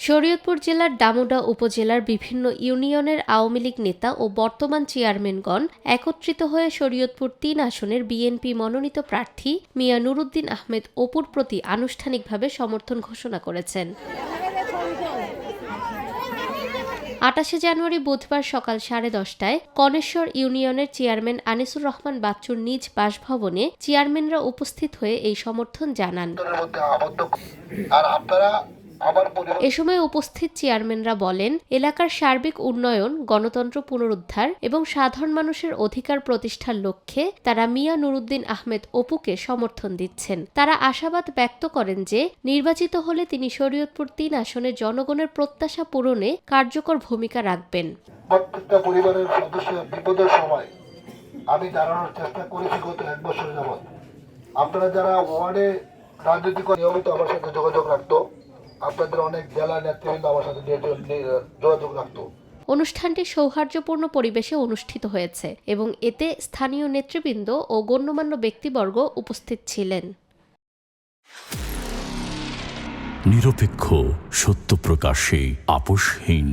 শরীয়তপুর জেলার ডামুডা উপজেলার বিভিন্ন ইউনিয়নের আওয়ামী লীগ নেতা ও বর্তমান চেয়ারম্যানগণ একত্রিত হয়ে শরীয়তপুর ৩ আসনের বিএনপি মনোনীত প্রার্থী মিয়া নুরুদ্দিন আহমেদ অপুর প্রতি আনুষ্ঠানিকভাবে সমর্থন ঘোষণা করেছেন। ২৮ জানুয়ারি বুধবার সকাল 10:30টায় কনেশ্বর ইউনিয়নের চেয়ারম্যান আনিসুর রহমান বাচ্চুর নিজ বাসভবনে চেয়ারম্যানরা উপস্থিত হয়ে এই সমর্থন জানান। এ সময় উপস্থিত চেয়ারম্যানরা বলেন, এলাকার সার্বিক উন্নয়ন, গণতন্ত্র পুনরুদ্ধার এবং সাধারণ মানুষের অধিকার প্রতিষ্ঠার লক্ষ্যে তারা মিয়া নুরুদ্দিন আহমেদ অপুকে সমর্থন দিচ্ছেন। তারা আশাবাদ ব্যক্ত করেন যে নির্বাচিত হলে তিনি শরীয়তপুর ৩ আসনে জনগণের প্রত্যাশা পূরণে কার্যকর ভূমিকা রাখবেন। প্রত্যেকটা পরিবারের সদস্য বিপদের সময় আমি দাঁড়ানোর চেষ্টা করেছি গত 1 বছর যাবৎ। আপনারা যারা ওয়ার্ডে রাজনীতি করে নিয়মিত আমার সাথে যোগাযোগ রাখতো, আপনাদের অনেক জেলা নেতৃবৃন্দ আমার সাথে যোগাযোগ রাখতো। অনুষ্ঠানটি সৌহার্দ্যপূর্ণ পরিবেশে অনুষ্ঠিত হয়েছে এবং এতে স্থানীয় নেতৃবৃন্দ ও গণ্যমান্য ব্যক্তিবর্গ উপস্থিত ছিলেন। নিরপেক্ষ, সত্য প্রকাশে আপোষহীন।